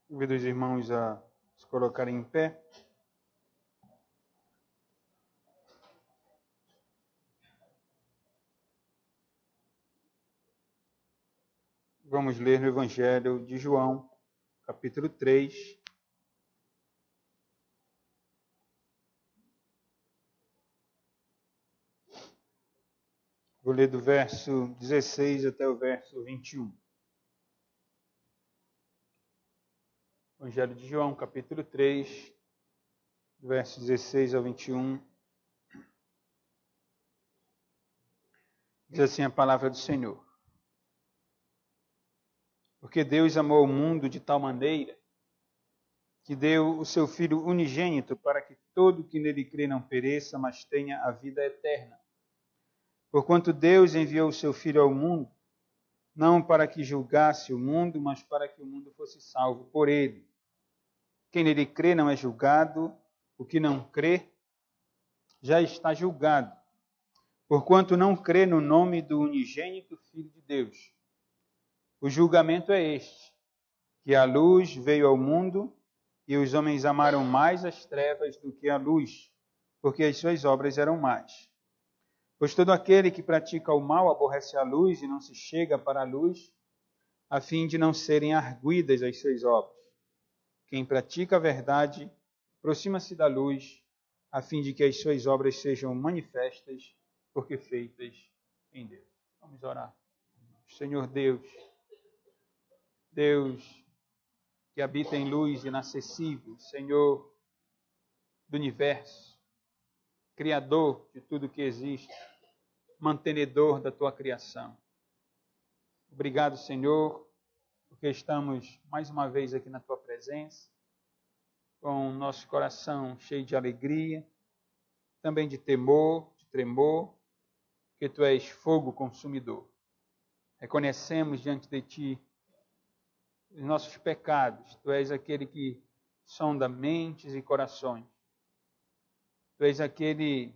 Convido os irmãos a se colocarem em pé. Vamos ler no Evangelho de João, capítulo 3. Vou ler do verso 16 até o verso 21. Evangelho de João, capítulo 3, verso 16 ao 21. Diz assim a palavra do Senhor. Porque Deus amou o mundo de tal maneira que deu o seu Filho unigênito para que todo que nele crê não pereça, mas tenha a vida eterna. Porquanto Deus enviou o seu Filho ao mundo, não para que julgasse o mundo, mas para que o mundo fosse salvo por ele. Quem nele crê não é julgado, o que não crê já está julgado, porquanto não crê no nome do unigênito Filho de Deus. O julgamento é este, que a luz veio ao mundo, e os homens amaram mais as trevas do que a luz, porque as suas obras eram más. Pois todo aquele que pratica o mal aborrece a luz e não se chega para a luz, a fim de não serem arguidas as suas obras. Quem pratica a verdade aproxima-se da luz, a fim de que as suas obras sejam manifestas, porque feitas em Deus. Vamos orar. Senhor Deus que habita em luz inacessível, Senhor do universo, Criador de tudo que existe, mantenedor da tua criação. Obrigado, Senhor, porque estamos mais uma vez aqui na tua presença, com o nosso coração cheio de alegria, também de temor, de tremor, porque tu és fogo consumidor. Reconhecemos diante de ti os nossos pecados. Tu és aquele que sonda mentes e corações. Tu és aquele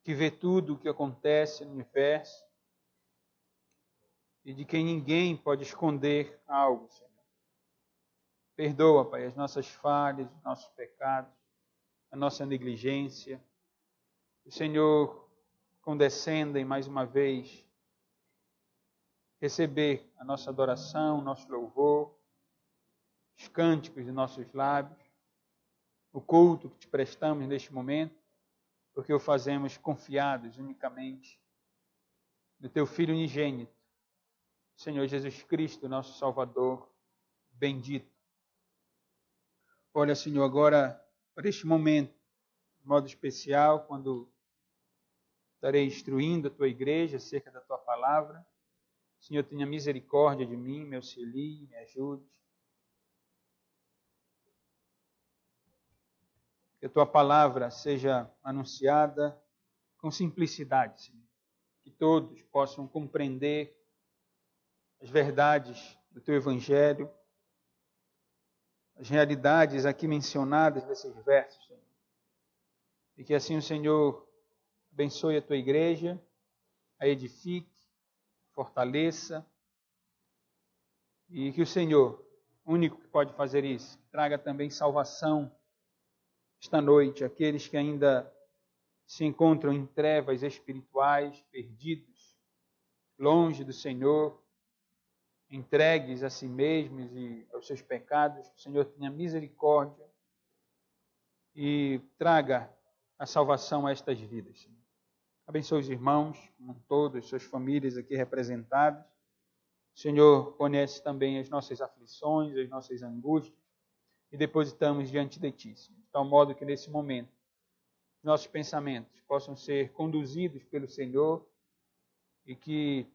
que vê tudo o que acontece no universo e de quem ninguém pode esconder algo, Senhor. Perdoa, Pai, as nossas falhas, os nossos pecados, a nossa negligência. O Senhor condescenda em mais uma vez receber a nossa adoração, o nosso louvor, os cânticos de nossos lábios, o culto que te prestamos neste momento, porque o fazemos confiados unicamente no teu Filho unigênito, Senhor Jesus Cristo, nosso Salvador, bendito. Olha, Senhor, agora, para este momento, de modo especial, quando estarei instruindo a tua igreja acerca da tua palavra, Senhor, tenha misericórdia de mim, me auxilie, me ajude. Que a tua palavra seja anunciada com simplicidade, Senhor. Que todos possam compreender as verdades do teu evangelho, as realidades aqui mencionadas nesses versos, Senhor. E que assim o Senhor abençoe a tua igreja, a edifique, fortaleça, e que o Senhor, único que pode fazer isso, traga também salvação esta noite, aqueles que ainda se encontram em trevas espirituais, perdidos, longe do Senhor, entregues a si mesmos e aos seus pecados. Que o Senhor tenha misericórdia e traga a salvação a estas vidas, Senhor. Abençoe os irmãos, como todos, suas famílias aqui representadas. O Senhor conhece também as nossas aflições, as nossas angústias, e depositamos diante de Ti, Senhor, de tal modo que nesse momento nossos pensamentos possam ser conduzidos pelo Senhor e que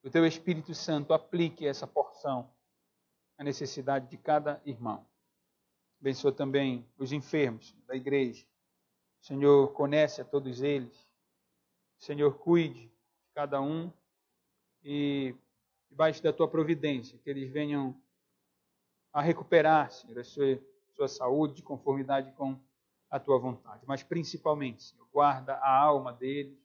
o Teu Espírito Santo aplique essa porção à necessidade de cada irmão. Abençoa também os enfermos da igreja. O Senhor conhece a todos eles. O Senhor cuide de cada um e debaixo da Tua providência, que eles venham a recuperar, Senhor, a sua saúde de conformidade com a Tua vontade. Mas principalmente, Senhor, guarda a alma deles,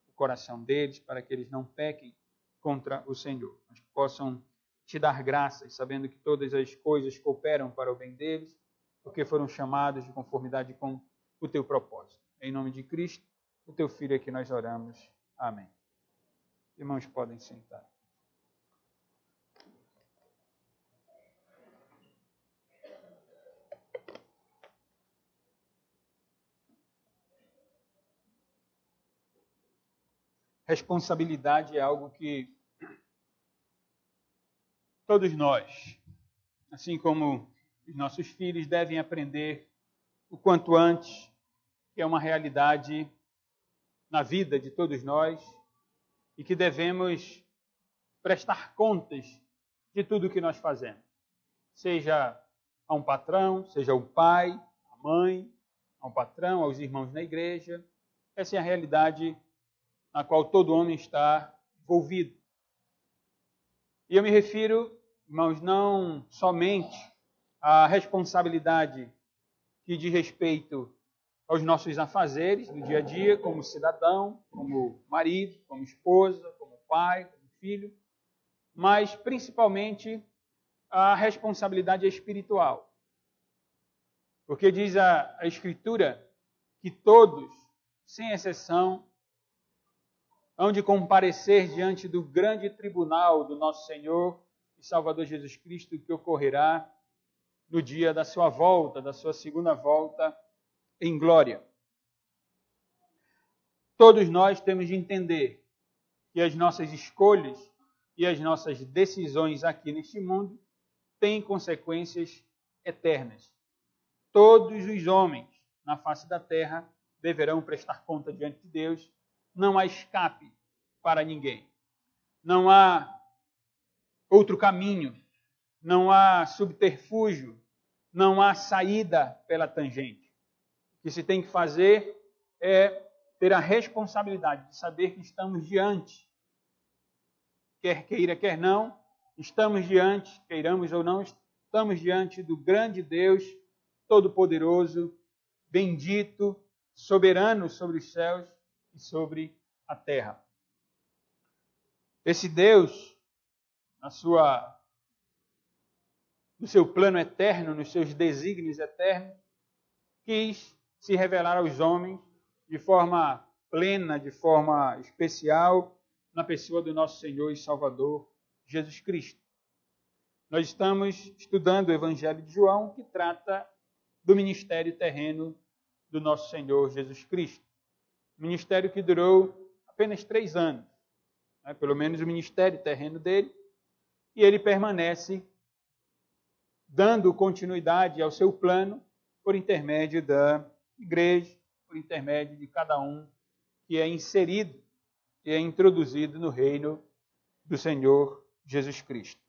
o coração deles, para que eles não pequem contra o Senhor, mas que possam te dar graças, sabendo que todas as coisas cooperam para o bem deles, porque foram chamados de conformidade com o teu propósito. Em nome de Cristo, o teu Filho é que nós oramos. Amém. Irmãos, podem sentar. Responsabilidade é algo que todos nós, assim como os nossos filhos, devem aprender o quanto antes, que é uma realidade na vida de todos nós e que devemos prestar contas de tudo o que nós fazemos. Seja a um patrão, seja ao pai, à mãe, a um patrão, aos irmãos na igreja. Essa é a realidade na qual todo homem está envolvido. E eu me refiro, irmãos, não somente à responsabilidade que diz respeito aos nossos afazeres do dia a dia, como cidadão, como marido, como esposa, como pai, como filho, mas principalmente a responsabilidade espiritual. Porque diz a Escritura que todos, sem exceção, hão de comparecer diante do grande tribunal do nosso Senhor e Salvador Jesus Cristo, que ocorrerá no dia da sua volta, da sua segunda volta em glória. Todos nós temos de entender que as nossas escolhas e as nossas decisões aqui neste mundo têm consequências eternas. Todos os homens na face da terra deverão prestar conta diante de Deus. Não há escape para ninguém. Não há outro caminho. Não há subterfúgio. Não há saída pela tangente. O que se tem que fazer é ter a responsabilidade de saber que estamos diante, quer queira, quer não, estamos diante, queiramos ou não, estamos diante do grande Deus Todo-Poderoso, bendito, soberano sobre os céus e sobre a terra. Esse Deus, no seu plano eterno, nos seus desígnios eternos, quis se revelar aos homens de forma plena, de forma especial, na pessoa do nosso Senhor e Salvador, Jesus Cristo. Nós estamos estudando o Evangelho de João, que trata do ministério terreno do nosso Senhor Jesus Cristo. Ministério que durou apenas 3 anos, né? Pelo menos o ministério terreno dele, e ele permanece dando continuidade ao seu plano por intermédio da igreja, por intermédio de cada um que é inserido e é introduzido no reino do Senhor Jesus Cristo.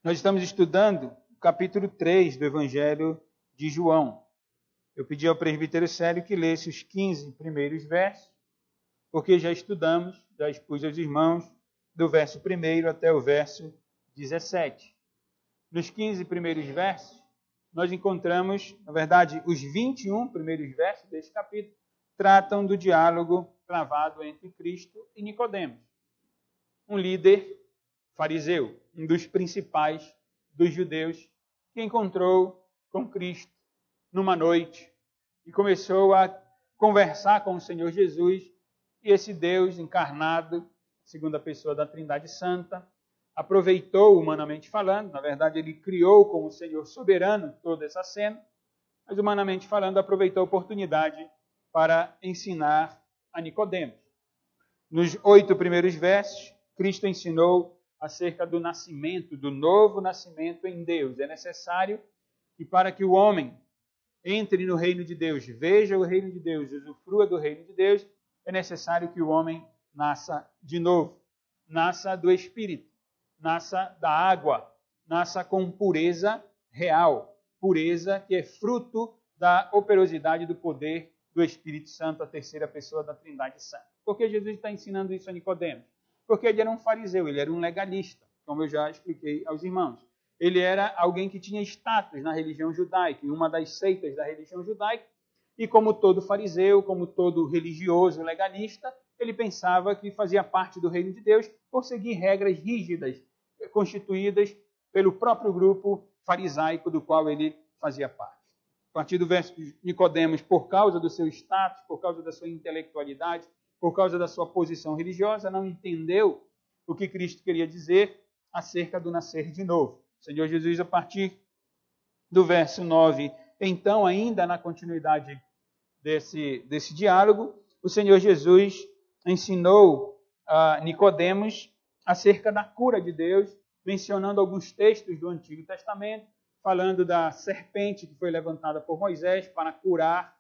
Nós estamos estudando o capítulo 3 do Evangelho de João. Eu pedi ao presbítero Célio que lesse os 15 primeiros versos, porque já estudamos, já expus aos irmãos, do verso 1 até o verso 17. Nos 15 primeiros versos, nós encontramos, na verdade, os 21 primeiros versos deste capítulo tratam do diálogo travado entre Cristo e Nicodemos, um líder fariseu, um dos principais dos judeus, que encontrou com Cristo numa noite e começou a conversar com o Senhor Jesus, e esse Deus encarnado, segunda pessoa da Trindade Santa, aproveitou, humanamente falando, na verdade ele criou como Senhor soberano toda essa cena, mas humanamente falando aproveitou a oportunidade para ensinar a Nicodemos. Nos 8 primeiros versos, Cristo ensinou acerca do nascimento, do novo nascimento em Deus. É necessário que para que o homem entre no reino de Deus, veja o reino de Deus, usufrua do reino de Deus, é necessário que o homem nasça de novo, nasça do Espírito, nasça da água, nasça com pureza real, pureza que é fruto da operosidade do poder do Espírito Santo, a terceira pessoa da Trindade Santa. Por que Jesus está ensinando isso a Nicodemos? Porque ele era um fariseu, ele era um legalista, como eu já expliquei aos irmãos. Ele era alguém que tinha status na religião judaica, em uma das seitas da religião judaica, E como todo fariseu, como todo religioso legalista, ele pensava que fazia parte do reino de Deus por seguir regras rígidas, constituídas pelo próprio grupo farisaico do qual ele fazia parte. A partir do verso de Nicodemos, por causa do seu status, por causa da sua intelectualidade, por causa da sua posição religiosa, não entendeu o que Cristo queria dizer acerca do nascer de novo. O Senhor Jesus, a partir do verso 9, então, ainda na continuidade desse diálogo, o Senhor Jesus ensinou a Nicodemos acerca da cura de Deus, mencionando alguns textos do Antigo Testamento, falando da serpente que foi levantada por Moisés para curar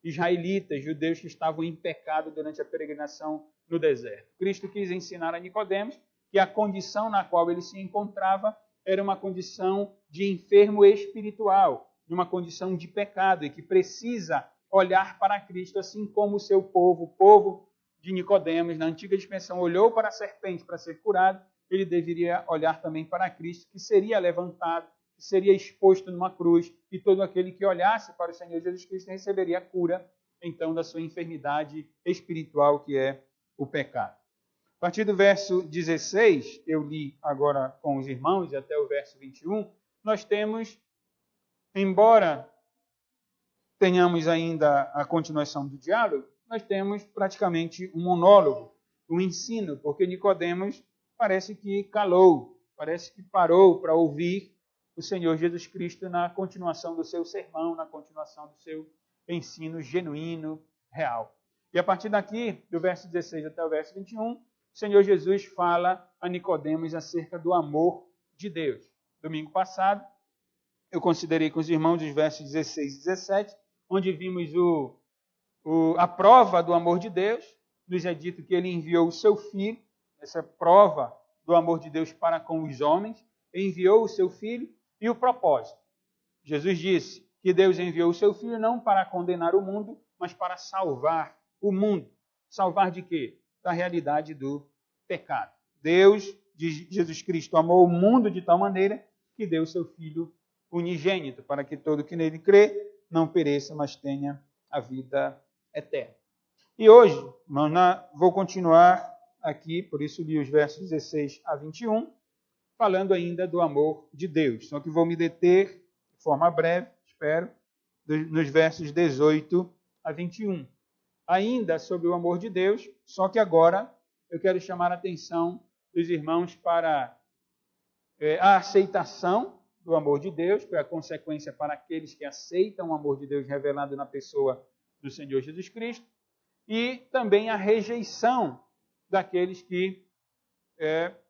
israelitas, judeus que estavam em pecado durante a peregrinação no deserto. Cristo quis ensinar a Nicodemos que a condição na qual ele se encontrava era uma condição de enfermo espiritual, de uma condição de pecado, e que precisa olhar para Cristo, assim como o seu povo, o povo de Nicodemos, na antiga dispensação, olhou para a serpente para ser curado, ele deveria olhar também para Cristo, que seria levantado, que seria exposto numa cruz, e todo aquele que olhasse para o Senhor Jesus Cristo receberia a cura, então, da sua enfermidade espiritual, que é o pecado. A partir do verso 16, eu li agora com os irmãos, e até o verso 21, nós temos, embora tenhamos ainda a continuação do diálogo, nós temos praticamente um monólogo, um ensino, porque Nicodemos parece que calou, parece que parou para ouvir o Senhor Jesus Cristo na continuação do seu sermão, na continuação do seu ensino genuíno, real. E a partir daqui, do verso 16 até o verso 21, o Senhor Jesus fala a Nicodemos acerca do amor de Deus. Domingo passado, eu considerei com os irmãos os versos 16 e 17, onde vimos a prova do amor de Deus. Nos é dito que ele enviou o seu Filho, essa prova do amor de Deus para com os homens, enviou o seu Filho e o propósito. Jesus disse que Deus enviou o seu Filho não para condenar o mundo, mas para salvar o mundo. Salvar de quê? Da realidade do pecado. Deus, de Jesus Cristo, amou o mundo de tal maneira que deu o seu Filho unigênito, para que todo que nele crê não pereça, mas tenha a vida eterna. E hoje, vou continuar aqui, por isso li os versos 16 a 21, falando ainda do amor de Deus. Só que vou me deter, de forma breve, espero, nos versos 18 a 21. Ainda sobre o amor de Deus, só que agora eu quero chamar a atenção dos irmãos para a aceitação do amor de Deus, que é a consequência para aqueles que aceitam o amor de Deus revelado na pessoa do Senhor Jesus Cristo, e também a rejeição daqueles que,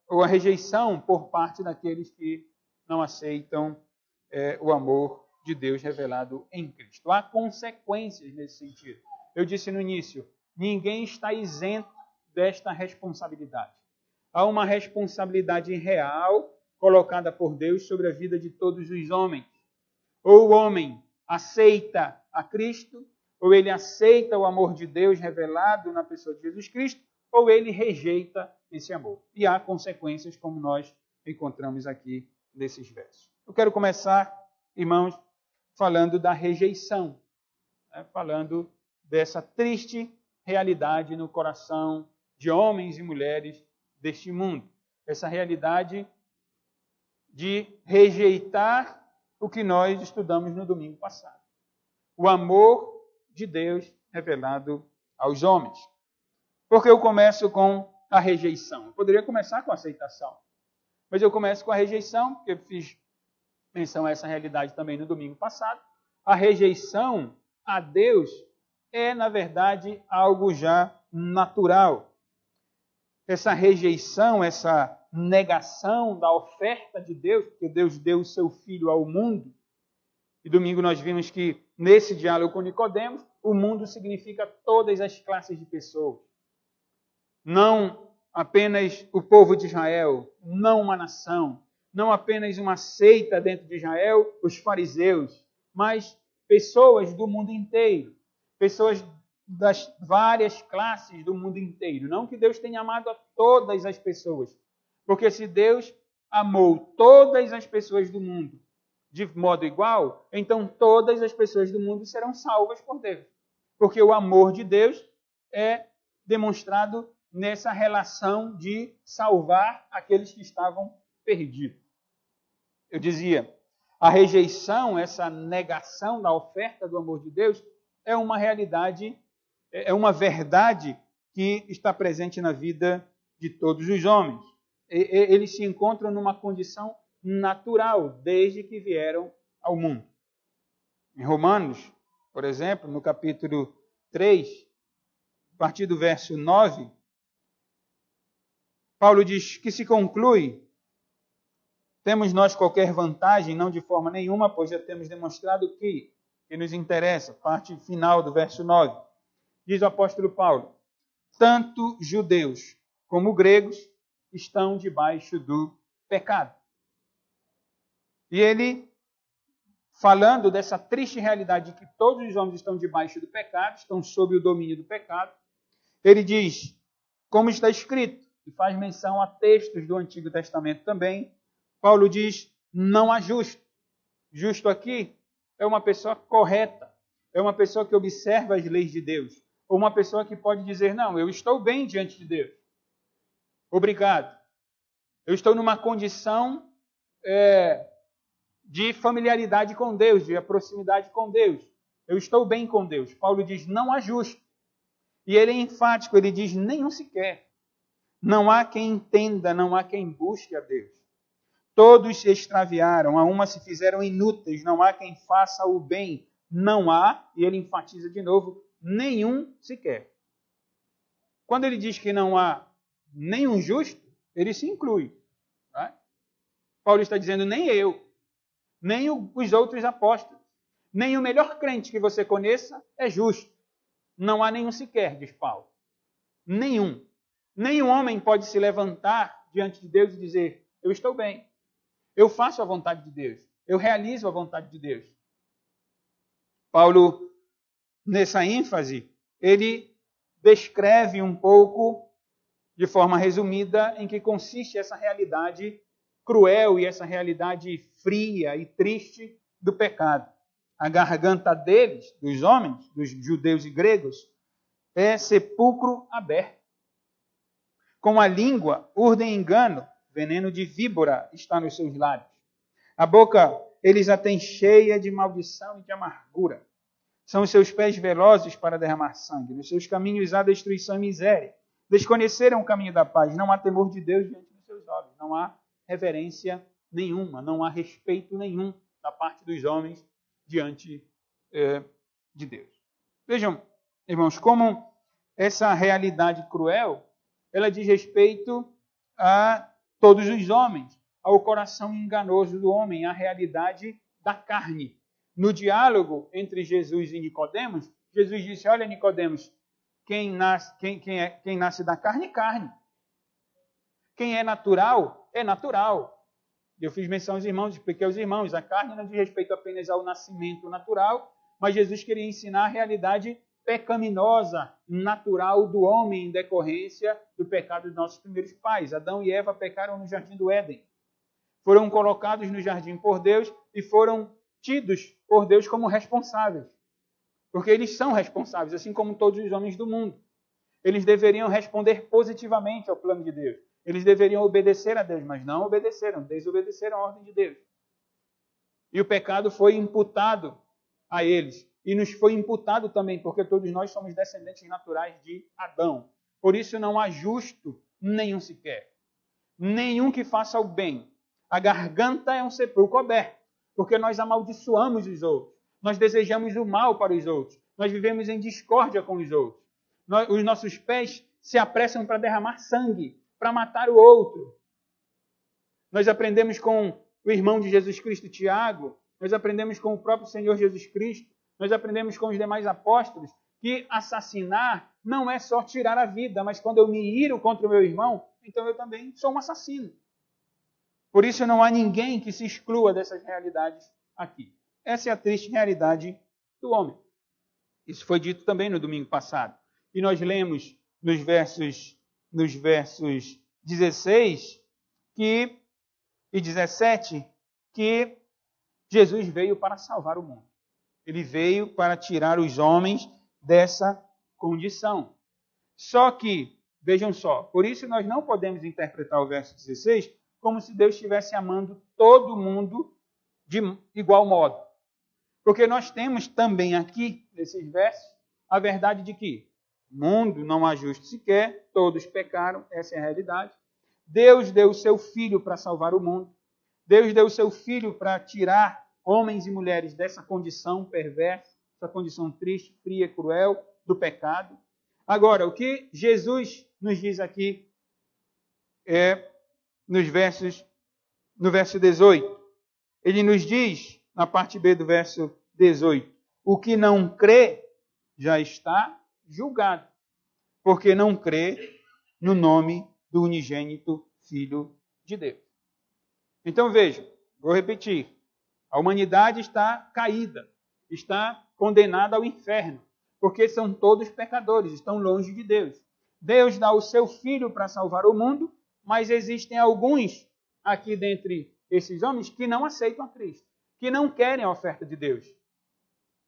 ou a rejeição por parte daqueles que não aceitam o amor de Deus revelado em Cristo. Há consequências nesse sentido. Eu disse no início, ninguém está isento desta responsabilidade. Há uma responsabilidade real colocada por Deus sobre a vida de todos os homens. Ou o homem aceita a Cristo, ou ele aceita o amor de Deus revelado na pessoa de Jesus Cristo, ou ele rejeita esse amor. E há consequências, como nós encontramos aqui nesses versos. Eu quero começar, irmãos, falando da rejeição, falando dessa triste realidade no coração de homens e mulheres deste mundo. Essa realidade de rejeitar o que nós estudamos no domingo passado. O amor de Deus revelado aos homens. Porque eu começo com a rejeição. Eu poderia começar com a aceitação. Mas eu começo com a rejeição, porque eu fiz menção a essa realidade também no domingo passado. A rejeição a Deus é, na verdade, algo já natural. Essa rejeição, essa negação da oferta de Deus, porque Deus deu o seu Filho ao mundo. E domingo nós vimos que, nesse diálogo com Nicodemos, o mundo significa todas as classes de pessoas. Não apenas o povo de Israel, não uma nação, não apenas uma seita dentro de Israel, os fariseus, mas pessoas do mundo inteiro, pessoas das várias classes do mundo inteiro. Não que Deus tenha amado a todas as pessoas, porque se Deus amou todas as pessoas do mundo de modo igual, então todas as pessoas do mundo serão salvas por Deus. Porque o amor de Deus é demonstrado nessa relação de salvar aqueles que estavam perdidos. Eu dizia, a rejeição, essa negação da oferta do amor de Deus, é uma realidade, é uma verdade que está presente na vida de todos os homens. Eles se encontram numa condição natural desde que vieram ao mundo. Em Romanos, por exemplo, no capítulo 3, a partir do verso 9, Paulo diz que se conclui: temos nós qualquer vantagem? Não de forma nenhuma, pois já temos demonstrado que nos interessa. Parte final do verso 9. Diz o apóstolo Paulo: tanto judeus como gregos estão debaixo do pecado. E ele, falando dessa triste realidade de que todos os homens estão debaixo do pecado, estão sob o domínio do pecado, ele diz, como está escrito, e faz menção a textos do Antigo Testamento também, Paulo diz, não há justo. Justo aqui é uma pessoa correta, é uma pessoa que observa as leis de Deus, ou uma pessoa que pode dizer, não, eu estou bem diante de Deus. Obrigado. Eu estou numa condição de familiaridade com Deus, de proximidade com Deus. Eu estou bem com Deus. Paulo diz, não há justo. E ele é enfático, ele diz, nenhum sequer. Não há quem entenda, não há quem busque a Deus. Todos se extraviaram, a uma se fizeram inúteis, não há quem faça o bem. Não há, e ele enfatiza de novo, nenhum sequer. Quando ele diz que não há nenhum justo, ele se inclui. Né? Paulo está dizendo, nem eu, nem os outros apóstolos, nem o melhor crente que você conheça é justo. Não há nenhum sequer, diz Paulo. Nenhum. Nenhum homem pode se levantar diante de Deus e dizer, eu estou bem. Eu faço a vontade de Deus. Eu realizo a vontade de Deus. Paulo, nessa ênfase, ele descreve um pouco, de forma resumida, em que consiste essa realidade cruel e essa realidade fria e triste do pecado. A garganta deles, dos homens, dos judeus e gregos, é sepulcro aberto. Com a língua, urdem engano, veneno de víbora está nos seus lábios. A boca eles a têm cheia de maldição e de amargura. São os seus pés velozes para derramar sangue. Nos seus caminhos há destruição e miséria. Desconheceram o caminho da paz. Não há temor de Deus diante dos seus olhos. Não há reverência nenhuma. Não há respeito nenhum da parte dos homens diante de Deus. Vejam, irmãos, como essa realidade cruel, ela diz respeito a todos os homens, ao coração enganoso do homem, à realidade da carne. No diálogo entre Jesus e Nicodemos, Jesus disse, olha, Nicodemos, quem nasce da carne, carne. Quem é natural, é natural. Eu fiz menção aos irmãos, expliquei aos irmãos, a carne não diz respeito apenas ao nascimento natural, mas Jesus queria ensinar a realidade pecaminosa, natural do homem em decorrência do pecado dos nossos primeiros pais. Adão e Eva pecaram no jardim do Éden. Foram colocados no jardim por Deus e foram tidos por Deus como responsáveis. Porque eles são responsáveis, assim como todos os homens do mundo. Eles deveriam responder positivamente ao plano de Deus. Eles deveriam obedecer a Deus, mas não obedeceram, desobedeceram a ordem de Deus. E o pecado foi imputado a eles. E nos foi imputado também, porque todos nós somos descendentes naturais de Adão. Por isso não há justo nenhum sequer. Nenhum que faça o bem. A garganta é um sepulcro aberto, porque nós amaldiçoamos os outros. Nós desejamos o mal para os outros. Nós vivemos em discórdia com os outros. Os nossos pés se apressam para derramar sangue, para matar o outro. Nós aprendemos com o irmão de Jesus Cristo, Tiago, nós aprendemos com o próprio Senhor Jesus Cristo, nós aprendemos com os demais apóstolos que assassinar não é só tirar a vida, mas quando eu me iro contra o meu irmão, então eu também sou um assassino. Por isso não há ninguém que se exclua dessas realidades aqui. Essa é a triste realidade do homem. Isso foi dito também no domingo passado. E nós lemos nos versos 16 e 17 que Jesus veio para salvar o mundo. Ele veio para tirar os homens dessa condição. Só que, vejam só, por isso nós não podemos interpretar o verso 16 como se Deus estivesse amando todo mundo de igual modo. Porque nós temos também aqui, nesses versos, a verdade de que o mundo não há justo sequer, todos pecaram, essa é a realidade. Deus deu o seu Filho para salvar o mundo. Deus deu o seu Filho para tirar homens e mulheres dessa condição perversa, essa condição triste, fria, cruel, do pecado. Agora, o que Jesus nos diz aqui no verso 18. Ele nos diz, na parte B do verso 18, o que não crê já está julgado, porque não crê no nome do unigênito Filho de Deus. Então vejam, vou repetir, a humanidade está caída, está condenada ao inferno, porque são todos pecadores, estão longe de Deus. Deus dá o seu Filho para salvar o mundo, mas existem alguns aqui dentre esses homens que não aceitam a Cristo, que não querem a oferta de Deus.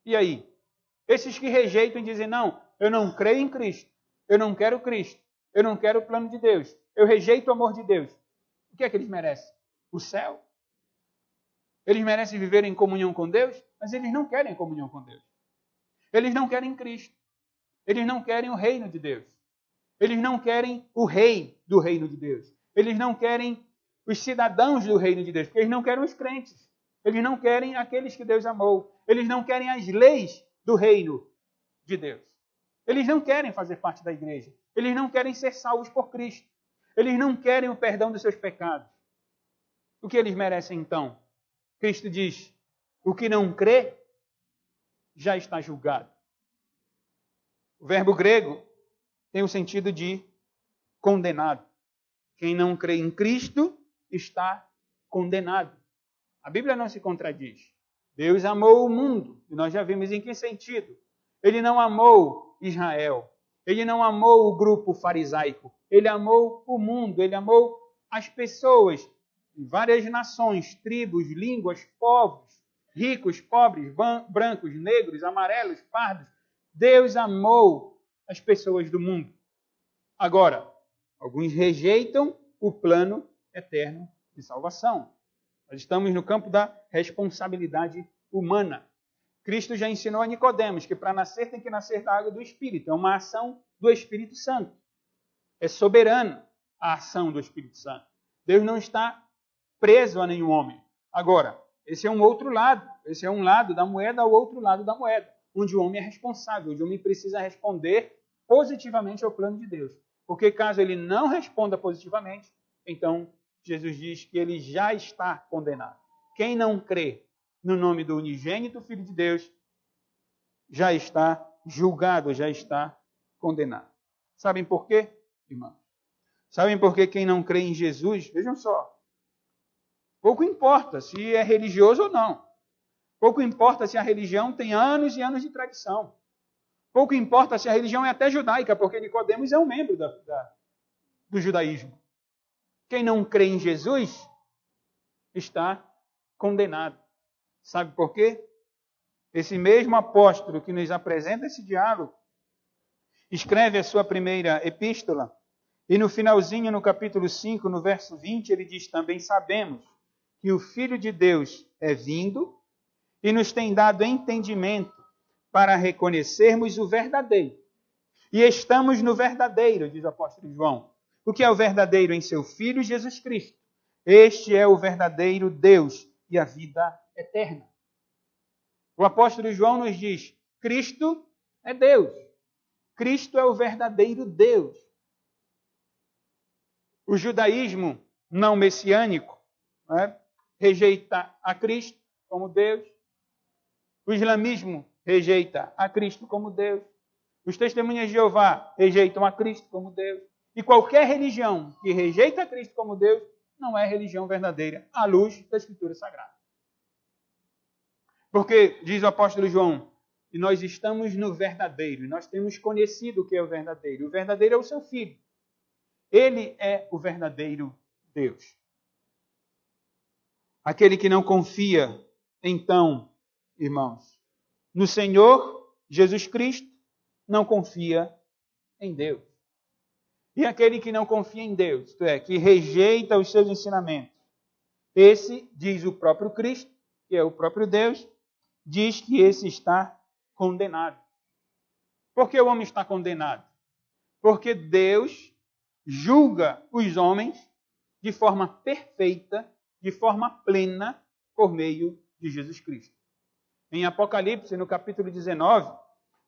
E aí? Esses que rejeitam e dizem, não, eu não creio em Cristo, eu não quero Cristo, eu não quero o plano de Deus, eu rejeito o amor de Deus. O que é que eles merecem? O céu? Eles merecem viver em comunhão com Deus, mas eles não querem comunhão com Deus. Eles não querem Cristo. Eles não querem o reino de Deus. Eles não querem o rei do reino de Deus. Eles não querem os cidadãos do reino de Deus, porque eles não querem os crentes. Eles não querem aqueles que Deus amou. Eles não querem as leis do reino de Deus. Eles não querem fazer parte da igreja. Eles não querem ser salvos por Cristo. Eles não querem o perdão dos seus pecados. O que eles merecem então? Cristo diz, o que não crê já está julgado. O verbo grego tem o sentido de condenado. Quem não crê em Cristo está condenado. A Bíblia não se contradiz. Deus amou o mundo, e nós já vimos em que sentido. Ele não amou Israel, ele não amou o grupo farisaico, ele amou o mundo, ele amou as pessoas, várias nações, tribos, línguas, povos, ricos, pobres, brancos, negros, amarelos, pardos. Deus amou as pessoas do mundo. Agora, alguns rejeitam o plano eterno de salvação. Nós estamos no campo da responsabilidade humana. Cristo já ensinou a Nicodemos que para nascer tem que nascer da água do Espírito. É uma ação do Espírito Santo. É soberana a ação do Espírito Santo. Deus não está preso a nenhum homem. Agora, esse é um outro lado. Esse é um lado da moeda, o outro lado da moeda. Onde o homem é responsável, onde o homem precisa responder positivamente ao plano de Deus. Porque caso ele não responda positivamente, então Jesus diz que ele já está condenado. Quem não crê no nome do unigênito Filho de Deus já está julgado, já está condenado. Sabem por quê, irmãos? Sabem por que quem não crê em Jesus, vejam só, pouco importa se é religioso ou não. Pouco importa se a religião tem anos e anos de tradição. Pouco importa se a religião é até judaica, porque Nicodemos é um membro do judaísmo. Quem não crê em Jesus está condenado. Sabe por quê? Esse mesmo apóstolo que nos apresenta esse diálogo escreve a sua primeira epístola e no finalzinho, no capítulo 5, no verso 20, ele diz também, sabemos que o Filho de Deus é vindo e nos tem dado entendimento para reconhecermos o verdadeiro. E estamos no verdadeiro, diz o apóstolo João. O que é o verdadeiro em seu Filho, Jesus Cristo? Este é o verdadeiro Deus e a vida eterna. O apóstolo João nos diz, Cristo é Deus. Cristo é o verdadeiro Deus. O judaísmo não messiânico rejeita a Cristo como Deus. O islamismo rejeita a Cristo como Deus. Os testemunhas de Jeová rejeitam a Cristo como Deus. E qualquer religião que rejeita a Cristo como Deus não é religião verdadeira, à luz da Escritura Sagrada. Porque, diz o apóstolo João, que nós estamos no verdadeiro, nós temos conhecido o que é o verdadeiro. O verdadeiro é o seu Filho. Ele é o verdadeiro Deus. Aquele que não confia, então, irmãos, no Senhor Jesus Cristo, não confia em Deus. E aquele que não confia em Deus, isto é, que rejeita os seus ensinamentos, esse, diz o próprio Cristo, que é o próprio Deus, diz que esse está condenado. Por que o homem está condenado? Porque Deus julga os homens de forma perfeita, de forma plena, por meio de Jesus Cristo. Em Apocalipse, no capítulo 19,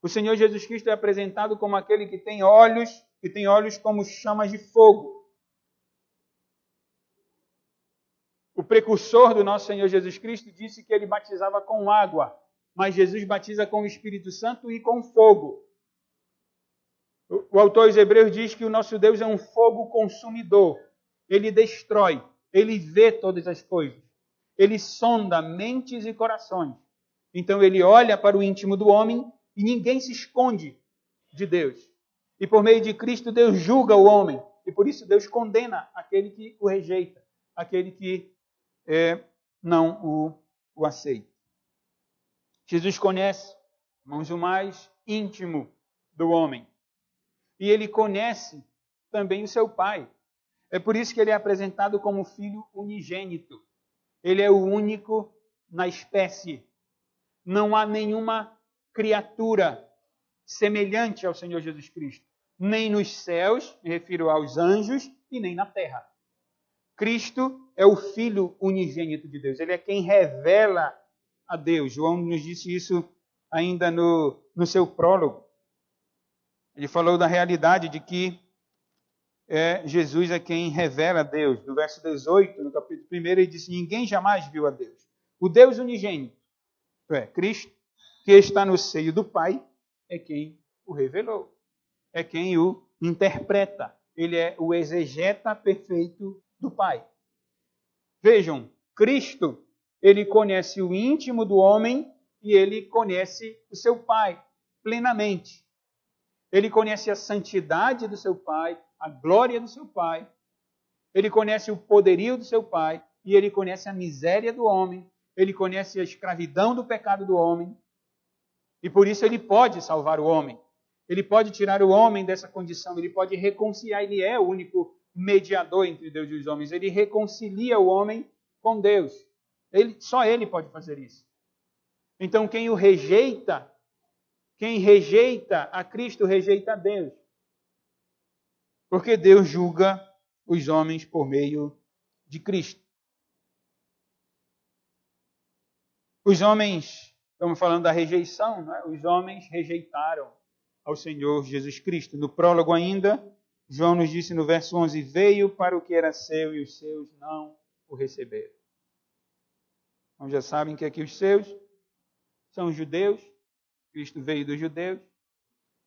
o Senhor Jesus Cristo é apresentado como aquele que tem olhos como chamas de fogo. O precursor do nosso Senhor Jesus Cristo disse que ele batizava com água, mas Jesus batiza com o Espírito Santo e com fogo. O autor aos Hebreus diz que o nosso Deus é um fogo consumidor. Ele destrói, ele vê todas as coisas. Ele sonda mentes e corações. Então ele olha para o íntimo do homem e ninguém se esconde de Deus. E por meio de Cristo, Deus julga o homem. E por isso Deus condena aquele que o rejeita, aquele que não o aceita. Jesus conhece, irmãos, o mais íntimo do homem. E ele conhece também o seu Pai. É por isso que ele é apresentado como filho unigênito. Ele é o único na espécie. Não há nenhuma criatura semelhante ao Senhor Jesus Cristo. Nem nos céus, me refiro aos anjos, e nem na terra. Cristo é o Filho unigênito de Deus. Ele é quem revela a Deus. João nos disse isso ainda no seu prólogo. Ele falou da realidade de que Jesus é quem revela a Deus. No verso 18, no capítulo 1, ele disse: ninguém jamais viu a Deus. O Deus unigênito, Cristo, que está no seio do Pai, é quem o revelou. É quem o interpreta. Ele é o exegeta perfeito do Pai. Vejam, Cristo, ele conhece o íntimo do homem e ele conhece o seu Pai plenamente. Ele conhece a santidade do seu Pai, a glória do seu Pai. Ele conhece o poderio do seu Pai e ele conhece a miséria do homem. Ele conhece a escravidão do pecado do homem. E por isso ele pode salvar o homem. Ele pode tirar o homem dessa condição. Ele pode reconciliar. Ele é o único mediador entre Deus e os homens. Ele reconcilia o homem com Deus. Só ele pode fazer isso. Então quem rejeita a Cristo, rejeita a Deus. Porque Deus julga os homens por meio de Cristo. Os homens, estamos falando da rejeição, não é? Os homens rejeitaram ao Senhor Jesus Cristo. No prólogo ainda, João nos disse no verso 11, veio para o que era seu e os seus não o receberam. Então já sabem que aqui os seus são os judeus. Cristo veio dos judeus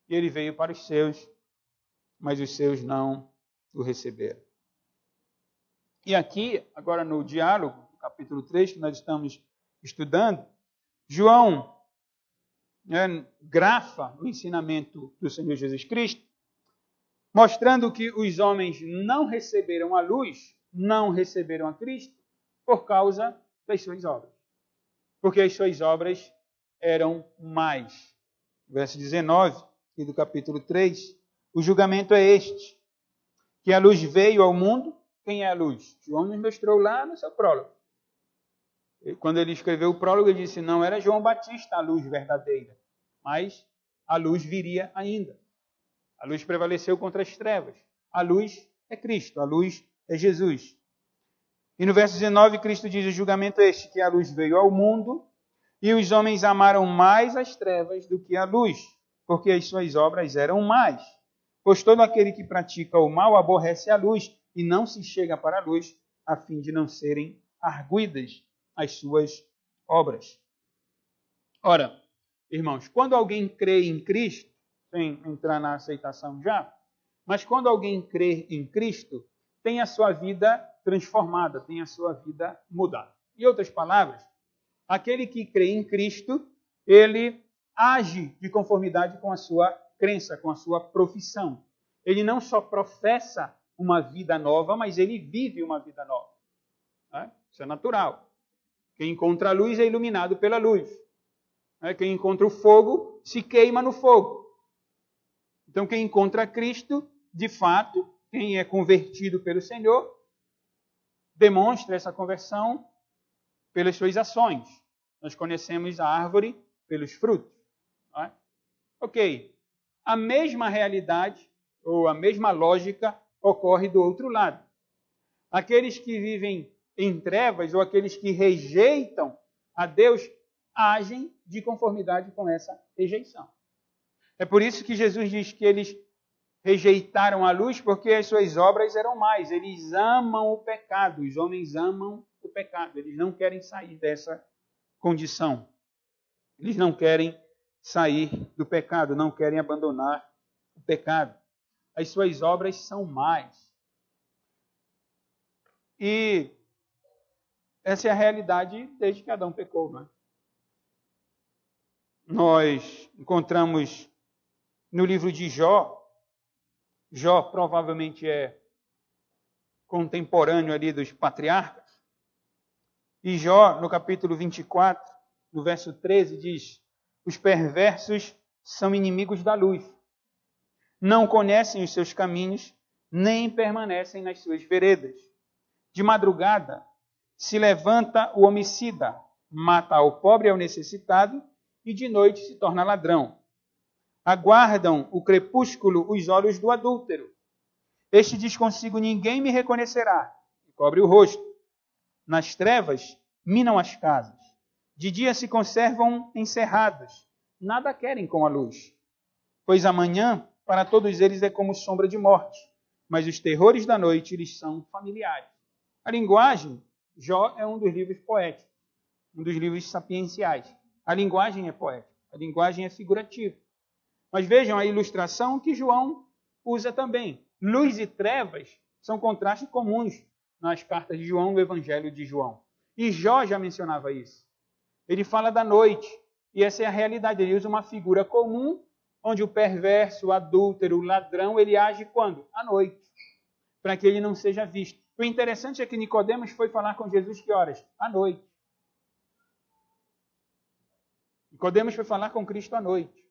e ele veio para os seus, mas os seus não o receberam. E aqui, agora no diálogo, no capítulo 3, que nós estamos estudando, João grafa o ensinamento do Senhor Jesus Cristo, mostrando que os homens não receberam a luz, não receberam a Cristo, por causa das suas obras. Porque as suas obras eram mais. Verso 19, aqui do capítulo 3, o julgamento é este, que a luz veio ao mundo. Quem é a luz? João nos mostrou lá no seu prólogo. Quando ele escreveu o prólogo, ele disse, não era João Batista a luz verdadeira, mas a luz viria ainda. A luz prevaleceu contra as trevas. A luz é Cristo, a luz é Jesus. E no verso 19, Cristo diz, o julgamento é este, que a luz veio ao mundo, e os homens amaram mais as trevas do que a luz, porque as suas obras eram más. Pois todo aquele que pratica o mal aborrece a luz, e não se chega para a luz, a fim de não serem arguidas as suas obras. Ora, irmãos, quando alguém crê em Cristo, sem entrar na aceitação já, mas quando alguém crê em Cristo, tem a sua vida transformada, tem a sua vida mudada. Em outras palavras, aquele que crê em Cristo, ele age de conformidade com a sua crença, com a sua profissão. Ele não só professa uma vida nova, mas ele vive uma vida nova. Isso é natural. Quem encontra a luz é iluminado pela luz. Quem encontra o fogo se queima no fogo. Então, quem encontra Cristo, de fato, quem é convertido pelo Senhor, demonstra essa conversão pelas suas ações. Nós conhecemos a árvore pelos frutos. Não é? Ok. A mesma realidade, ou a mesma lógica, ocorre do outro lado. Aqueles que vivem em trevas, ou aqueles que rejeitam a Deus, agem de conformidade com essa rejeição. É por isso que Jesus diz que eles rejeitaram a luz, porque as suas obras eram más. Eles amam o pecado. Os homens amam o pecado. Eles não querem sair dessa condição. Eles não querem sair do pecado, não querem abandonar o pecado. As suas obras são más. E essa é a realidade desde que Adão pecou, não é? Nós encontramos no livro de Jó. Jó provavelmente é contemporâneo ali dos patriarcas. E Jó, no capítulo 24, no verso 13, diz: os perversos são inimigos da luz. Não conhecem os seus caminhos, nem permanecem nas suas veredas. De madrugada se levanta o homicida, mata ao pobre e ao necessitado, e de noite se torna ladrão. Aguardam o crepúsculo os olhos do adúltero. Este diz consigo: ninguém me reconhecerá, e cobre o rosto. Nas trevas minam as casas. De dia se conservam encerradas. Nada querem com a luz. Pois amanhã, para todos eles, é como sombra de morte. Mas os terrores da noite lhes são familiares. A linguagem, Jó é um dos livros poéticos, um dos livros sapienciais. A linguagem é poética, a linguagem é figurativa. Mas vejam a ilustração que João usa também. Luz e trevas são contrastes comuns nas cartas de João, no Evangelho de João. E Jó já mencionava isso. Ele fala da noite, e essa é a realidade. Ele usa uma figura comum, onde o perverso, o adúltero, o ladrão, ele age quando? À noite, para que ele não seja visto. O interessante é que Nicodemos foi falar com Jesus que horas? À noite. Nicodemos foi falar com Cristo à noite.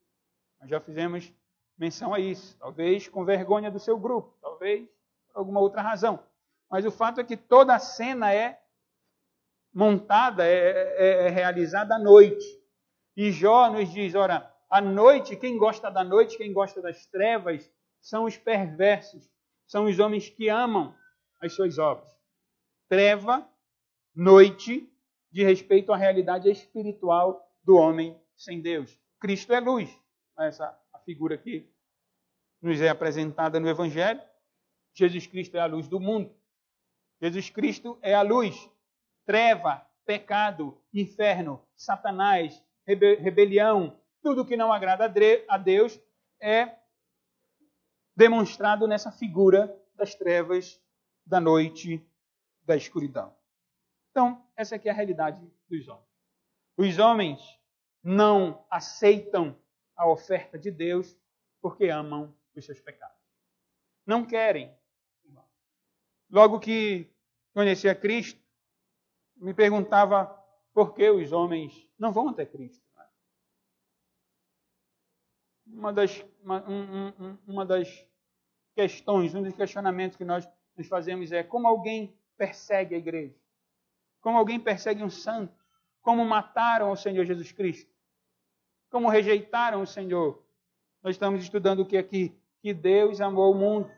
Nós já fizemos menção a isso. Talvez com vergonha do seu grupo, talvez por alguma outra razão. Mas o fato é que toda a cena é montada, é realizada à noite. E Jó nos diz, ora, à noite, quem gosta da noite, quem gosta das trevas, são os perversos, são os homens que amam as suas obras. Treva, noite, de respeito à realidade espiritual do homem sem Deus. Cristo é luz. Essa a figura que nos é apresentada no Evangelho. Jesus Cristo é a luz do mundo. Jesus Cristo é a luz. Treva, pecado, inferno, Satanás, rebelião, tudo que não agrada a Deus é demonstrado nessa figura das trevas, da noite, da escuridão. Então, essa aqui é a realidade dos homens. Os homens não aceitam a oferta de Deus porque amam os seus pecados. Não querem. Logo que conheci a Cristo, me perguntava por que os homens não vão até Cristo. Uma das questões, um dos questionamentos que nós nos fazemos é como alguém persegue a igreja? Como alguém persegue um santo? Como mataram o Senhor Jesus Cristo? Como rejeitaram o Senhor? Nós estamos estudando o que aqui? Que Deus amou o mundo.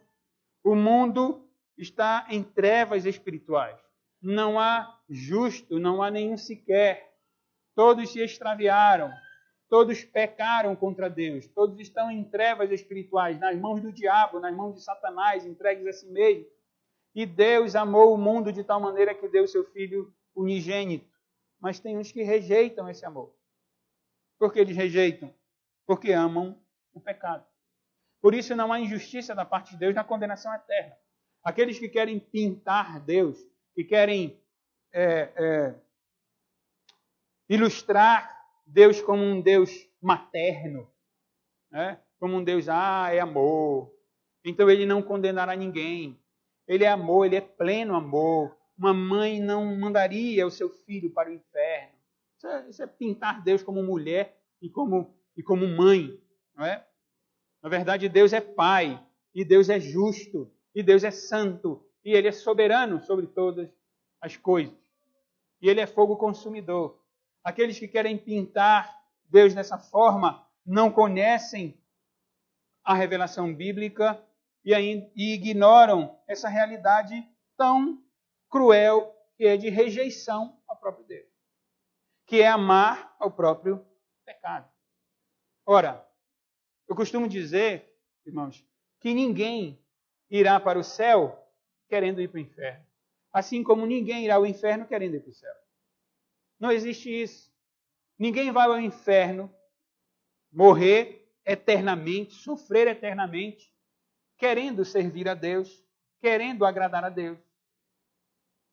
O mundo está em trevas espirituais. Não há justo, não há nenhum sequer. Todos se extraviaram. Todos pecaram contra Deus. Todos estão em trevas espirituais, nas mãos do diabo, nas mãos de Satanás, entregues a si mesmo. E Deus amou o mundo de tal maneira que deu seu Filho unigênito. Mas tem uns que rejeitam esse amor. Por que eles rejeitam? Porque amam o pecado. Por isso não há injustiça da parte de Deus na condenação eterna. Aqueles que querem pintar Deus, que querem ilustrar Deus como um Deus materno, né? Como um Deus, é amor. Então ele não condenará ninguém. Ele é amor, ele é pleno amor. Uma mãe não mandaria o seu filho para o inferno. Isso é pintar Deus como mulher e como mãe, não é? Na verdade, Deus é Pai, e Deus é justo, e Deus é santo, e Ele é soberano sobre todas as coisas. E Ele é fogo consumidor. Aqueles que querem pintar Deus dessa forma não conhecem a revelação bíblica e ignoram essa realidade tão cruel que é de rejeição ao próprio Deus, que é amar ao próprio pecado. Ora, eu costumo dizer, irmãos, que ninguém irá para o céu querendo ir para o inferno, assim como ninguém irá ao inferno querendo ir para o céu. Não existe isso. Ninguém vai ao inferno morrer eternamente, sofrer eternamente, querendo servir a Deus, querendo agradar a Deus.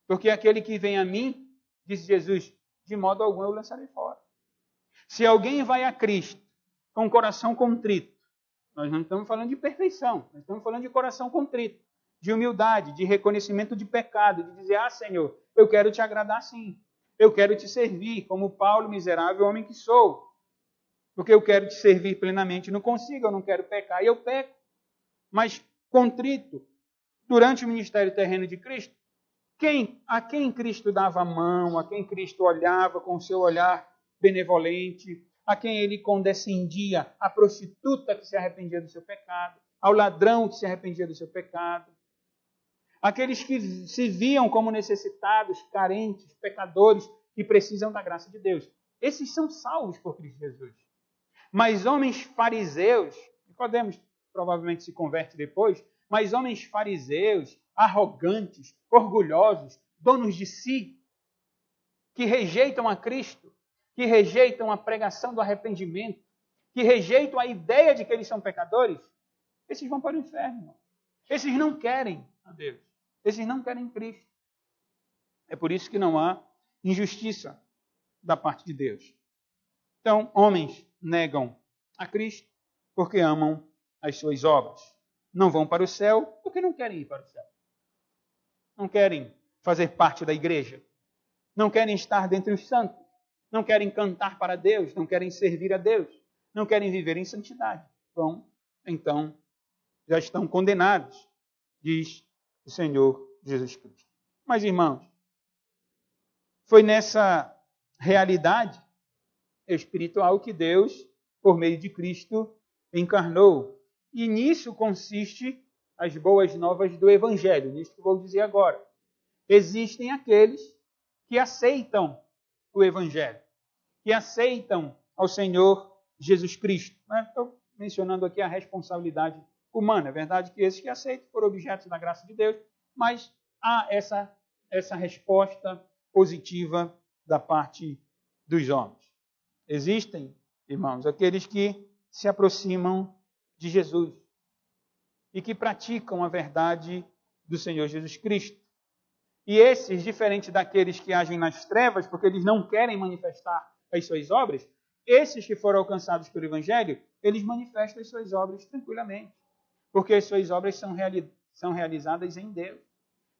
Porque aquele que vem a mim, disse Jesus, de modo algum eu lançarei fora. Se alguém vai a Cristo com o coração contrito, nós não estamos falando de perfeição, nós estamos falando de coração contrito, de humildade, de reconhecimento de pecado, de dizer, Senhor, eu quero te agradar sim, eu quero te servir como Paulo, miserável homem que sou, porque eu quero te servir plenamente, não consigo, eu não quero pecar, e eu peco. Mas contrito, durante o ministério terreno de Cristo, a quem Cristo dava a mão, a quem Cristo olhava com o seu olhar benevolente, a quem ele condescendia, a prostituta que se arrependia do seu pecado, ao ladrão que se arrependia do seu pecado, aqueles que se viam como necessitados, carentes, pecadores, que precisam da graça de Deus. Esses são salvos por Cristo Jesus. Mas homens fariseus, Nicodemos provavelmente se converte depois, mas homens fariseus, arrogantes, orgulhosos, donos de si, que rejeitam a Cristo, que rejeitam a pregação do arrependimento, que rejeitam a ideia de que eles são pecadores, esses vão para o inferno. Esses não querem a Deus. Esses não querem Cristo. É por isso que não há injustiça da parte de Deus. Então, homens negam a Cristo porque amam as suas obras. Não vão para o céu porque não querem ir para o céu. Não querem fazer parte da igreja. Não querem estar dentre os santos. Não querem cantar para Deus. Não querem servir a Deus. Não querem viver em santidade. Então, já estão condenados, diz o Senhor Jesus Cristo. Mas, irmãos, foi nessa realidade espiritual que Deus, por meio de Cristo, encarnou. E nisso consiste as boas novas do Evangelho, nisso que vou dizer agora. Existem aqueles que aceitam o Evangelho, que aceitam ao Senhor Jesus Cristo. Estou mencionando aqui a responsabilidade humana. É verdade que esses que aceitam foram objetos da graça de Deus, mas há essa resposta positiva da parte dos homens. Existem, irmãos, aqueles que se aproximam de Jesus e que praticam a verdade do Senhor Jesus Cristo. E esses, diferente daqueles que agem nas trevas, porque eles não querem manifestar as suas obras, esses que foram alcançados pelo Evangelho, eles manifestam as suas obras tranquilamente, porque as suas obras são realizadas em Deus.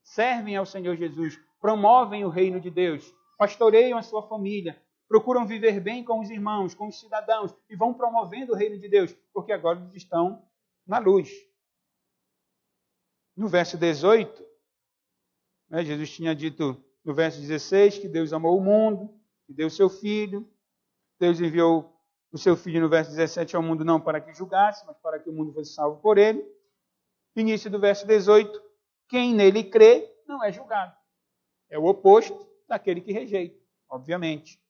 Servem ao Senhor Jesus, promovem o reino de Deus, pastoreiam a sua família, procuram viver bem com os irmãos, com os cidadãos, e vão promovendo o reino de Deus, porque agora eles estão na luz. No verso 18, Jesus tinha dito no verso 16 que Deus amou o mundo, que deu o seu Filho. Deus enviou o seu Filho no verso 17 ao mundo não para que julgasse, mas para que o mundo fosse salvo por ele. Início do verso 18, quem nele crê não é julgado. É o oposto daquele que rejeita, obviamente.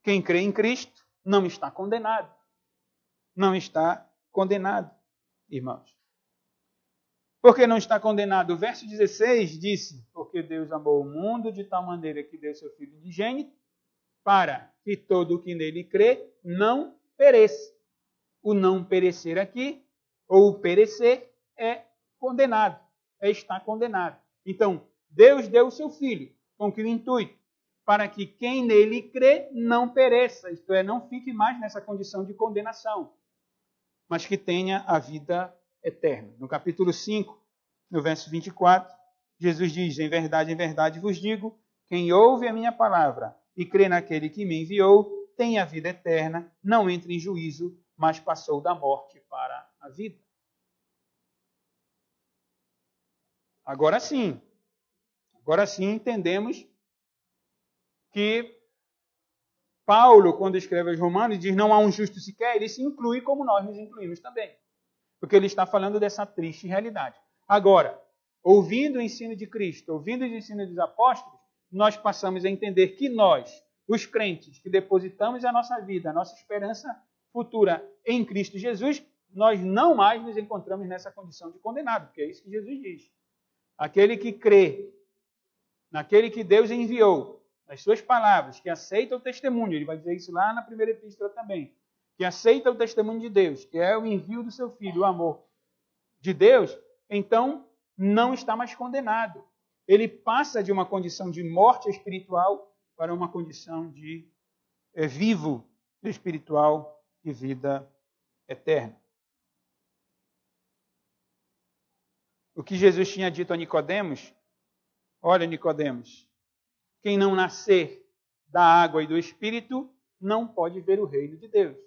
Quem crê em Cristo não está condenado. Não está condenado, irmãos. Por que não está condenado? O verso 16 disse, porque Deus amou o mundo de tal maneira que deu seu Filho unigênito, para que todo o que nele crê não pereça. O não perecer aqui, ou o perecer, é condenado, é estar condenado. Então, Deus deu o seu Filho, com que o intuito? Para que quem nele crê não pereça, isto é, não fique mais nessa condição de condenação, mas que tenha a vida eterna. No capítulo 5, no verso 24, Jesus diz, em verdade vos digo, quem ouve a minha palavra e crê naquele que me enviou, tem a vida eterna, não entra em juízo, mas passou da morte para a vida. Agora sim entendemos que Paulo, quando escreve aos Romanos, diz não há um justo sequer, ele se inclui como nós nos incluímos também. Porque ele está falando dessa triste realidade. Agora, ouvindo o ensino de Cristo, ouvindo o ensino dos apóstolos, nós passamos a entender que nós, os crentes, que depositamos a nossa vida, a nossa esperança futura em Cristo Jesus, nós não mais nos encontramos nessa condição de condenado, porque é isso que Jesus diz. Aquele que crê naquele que Deus enviou, nas suas palavras, que aceita o testemunho, ele vai dizer isso lá na primeira epístola também, que aceita o testemunho de Deus, que é o envio do seu Filho, o amor de Deus, então não está mais condenado. Ele passa de uma condição de morte espiritual para uma condição de vivo espiritual e vida eterna. O que Jesus tinha dito a Nicodemos, olha, Nicodemos, quem não nascer da água e do Espírito não pode ver o reino de Deus.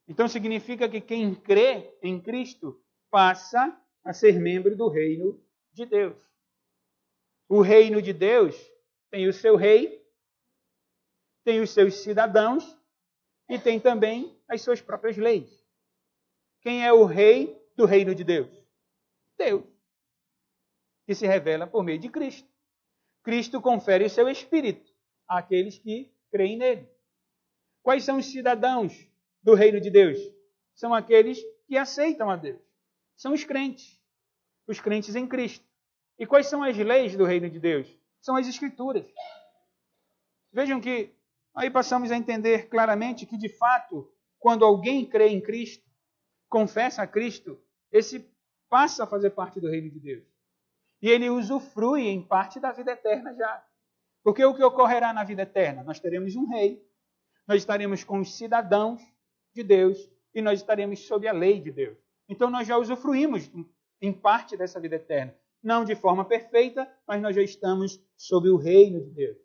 Então significa que quem crê em Cristo passa a ser membro do reino de Deus. O reino de Deus tem o seu rei, tem os seus cidadãos e tem também as suas próprias leis. Quem é o rei do reino de Deus? Deus, que se revela por meio de Cristo. Cristo confere o seu Espírito àqueles que creem nele. Quais são os cidadãos do reino de Deus? São aqueles que aceitam a Deus. São os crentes em Cristo. E quais são as leis do reino de Deus? São as Escrituras. Vejam que aí passamos a entender claramente que, de fato, quando alguém crê em Cristo, confessa a Cristo, esse passa a fazer parte do reino de Deus. E ele usufrui em parte da vida eterna já. Porque o que ocorrerá na vida eterna? Nós teremos um rei, nós estaremos com os cidadãos de Deus e nós estaremos sob a lei de Deus. Então nós já usufruímos em parte dessa vida eterna. Não de forma perfeita, mas nós já estamos sob o reino de Deus.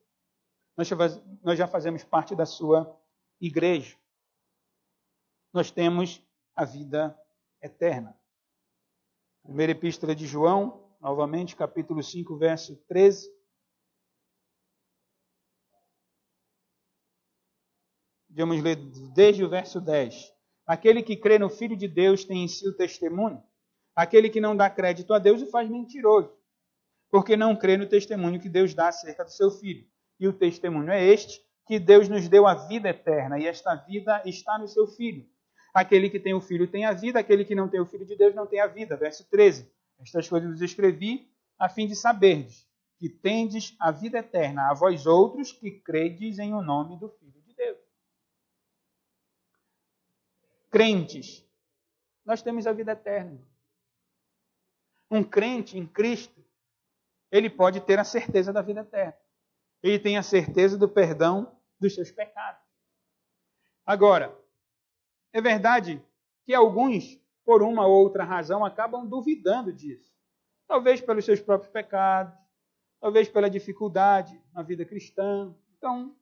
Nós já fazemos parte da sua igreja. Nós temos a vida eterna. Primeira epístola de João, novamente, capítulo 5, verso 13. Vamos ler desde o verso 10. Aquele que crê no Filho de Deus tem em si o testemunho. Aquele que não dá crédito a Deus o faz mentiroso, porque não crê no testemunho que Deus dá acerca do seu Filho. E o testemunho é este, que Deus nos deu a vida eterna, e esta vida está no seu Filho. Aquele que tem o Filho tem a vida, aquele que não tem o Filho de Deus não tem a vida. Verso 13. Estas coisas vos escrevi, a fim de saberdes que tendes a vida eterna, a vós outros que credes em o nome do Filho de Deus. Crentes, nós temos a vida eterna. Um crente em Cristo, ele pode ter a certeza da vida eterna. Ele tem a certeza do perdão dos seus pecados. Agora, é verdade que alguns, por uma ou outra razão, acabam duvidando disso. Talvez pelos seus próprios pecados, talvez pela dificuldade na vida cristã. Então,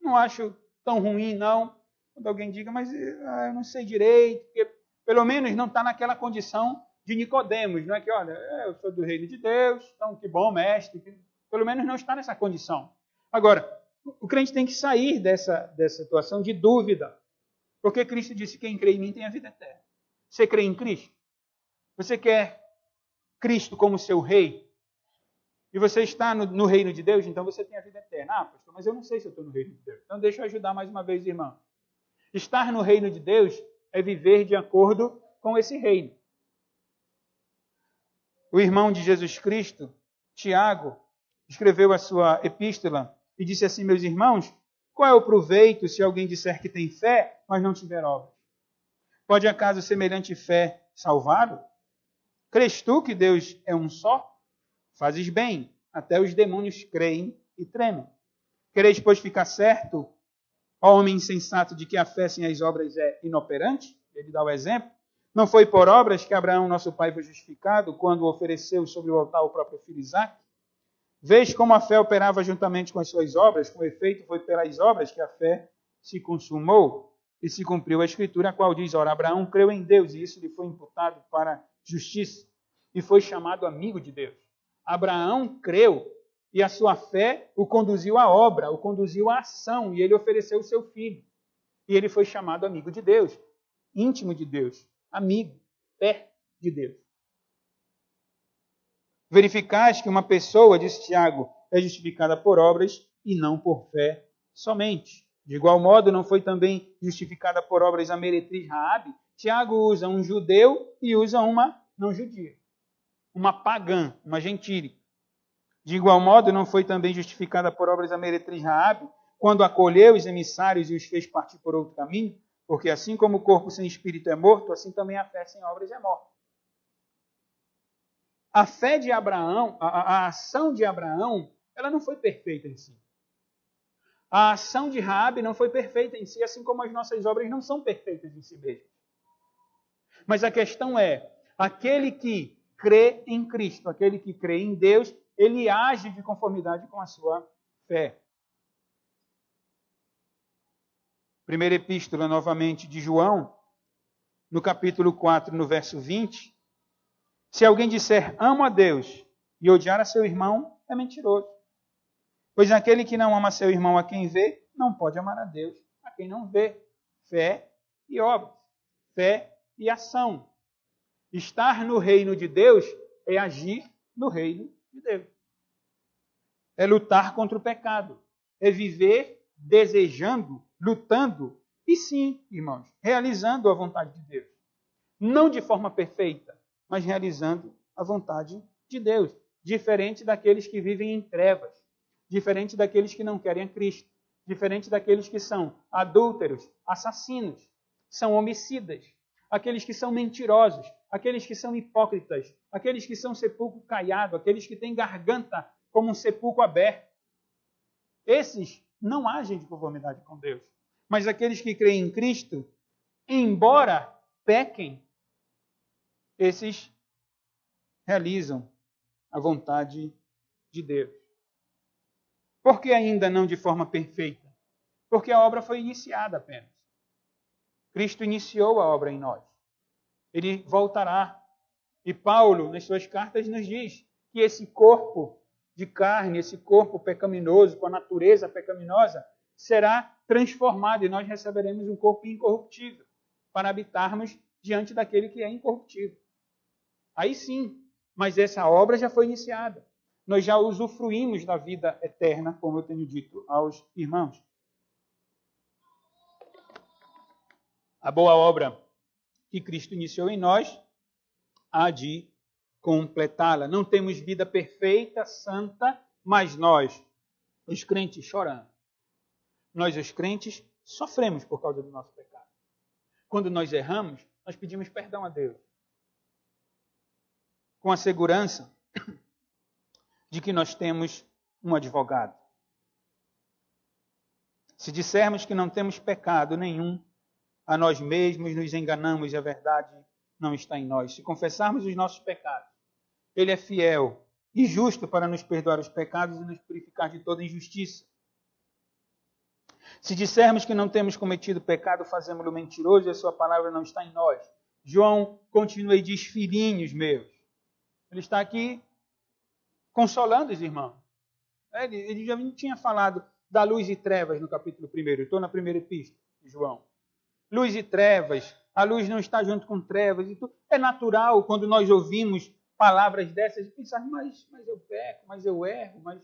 não acho tão ruim, não, quando alguém diga, mas eu não sei direito, porque pelo menos não está naquela condição de Nicodemos, não é que, olha, eu sou do reino de Deus, então que bom, mestre, pelo menos não está nessa condição. Agora, o crente tem que sair dessa situação de dúvida, porque Cristo disse, quem crê em mim tem a vida eterna. Você crê em Cristo? Você quer Cristo como seu rei? E você está no reino de Deus, então você tem a vida eterna. Ah, pastor, mas eu não sei se eu estou no reino de Deus. Então deixa eu ajudar mais uma vez, irmão. Estar no reino de Deus é viver de acordo com esse reino. O irmão de Jesus Cristo, Tiago, escreveu a sua epístola e disse assim, meus irmãos, qual é o proveito se alguém disser que tem fé, mas não tiver obras? Pode acaso semelhante fé salvá-lo? Crês tu que Deus é um só? Fazes bem, até os demônios creem e tremem. Quereis, pois, ficar certo, ó homem insensato, de que a fé sem as obras é inoperante? Ele dá o exemplo. Não foi por obras que Abraão, nosso pai, foi justificado, quando ofereceu sobre o altar o próprio filho Isaque? Vês como a fé operava juntamente com as suas obras, com efeito foi pelas obras que a fé se consumou. e se cumpriu a Escritura, a qual diz, ora, Abraão creu em Deus, e isso lhe foi imputado para justiça, e foi chamado amigo de Deus. Abraão creu, e a sua fé o conduziu à obra, o conduziu à ação, e ele ofereceu o seu filho. E ele foi chamado amigo de Deus, íntimo de Deus, amigo, perto de Deus. Verificais que uma pessoa, disse Tiago, é justificada por obras e não por fé somente. De igual modo, não foi também justificada por obras a meretriz Raabe? Tiago usa um judeu e usa uma não judia, uma pagã, uma gentílica. De igual modo, não foi também justificada por obras a meretriz Raabe, quando acolheu os emissários e os fez partir por outro caminho? Porque assim como o corpo sem espírito é morto, assim também a fé sem obras é morta. A fé de Abraão, a ação de Abraão, ela não foi perfeita em si. A ação de Raabe não foi perfeita em si, assim como as nossas obras não são perfeitas em si mesmas. Mas a questão é, aquele que crê em Cristo, aquele que crê em Deus, ele age de conformidade com a sua fé. Primeira epístola, novamente, de João, no capítulo 4, no verso 20. Se alguém disser, amo a Deus, e odiar a seu irmão, é mentiroso. Pois aquele que não ama seu irmão a quem vê, não pode amar a Deus a quem não vê. Fé e obras. Fé e ação. Estar no reino de Deus é agir no reino de Deus. É lutar contra o pecado. É viver desejando, lutando, e sim, irmãos, realizando a vontade de Deus. Não de forma perfeita, mas realizando a vontade de Deus. Diferente daqueles que vivem em trevas. Diferente daqueles que não querem a Cristo. Diferente daqueles que são adúlteros, assassinos, são homicidas. Aqueles que são mentirosos, aqueles que são hipócritas, aqueles que são sepulcro caiado, aqueles que têm garganta como um sepulcro aberto. Esses não agem de conformidade com Deus. Mas aqueles que creem em Cristo, embora pequem, esses realizam a vontade de Deus. Por que ainda não de forma perfeita? Porque a obra foi iniciada apenas. Cristo iniciou a obra em nós. Ele voltará. E Paulo, nas suas cartas, nos diz que esse corpo de carne, esse corpo pecaminoso, com a natureza pecaminosa, será transformado e nós receberemos um corpo incorruptível para habitarmos diante daquele que é incorruptível. Aí sim, mas essa obra já foi iniciada. Nós já usufruímos da vida eterna, como eu tenho dito aos irmãos. A boa obra que Cristo iniciou em nós, há de completá-la. Não temos vida perfeita, santa, mas nós, os crentes, choramos. Nós, os crentes, sofremos por causa do nosso pecado. Quando nós erramos, nós pedimos perdão a Deus. Com a segurança de que nós temos um advogado. Se dissermos que não temos pecado nenhum, a nós mesmos nos enganamos e a verdade não está em nós. Se confessarmos os nossos pecados, Ele é fiel e justo para nos perdoar os pecados e nos purificar de toda injustiça. Se dissermos que não temos cometido pecado, fazemos-lo mentiroso e a sua palavra não está em nós. João continua e diz, filhinhos meus. Ele está aqui consolando os irmãos. Ele já tinha falado da luz e trevas no capítulo 1. Eu estou na primeira epístola de João. Luz e trevas. A luz não está junto com trevas. É natural quando nós ouvimos palavras dessas e pensar, mas eu peco, mas eu erro, mas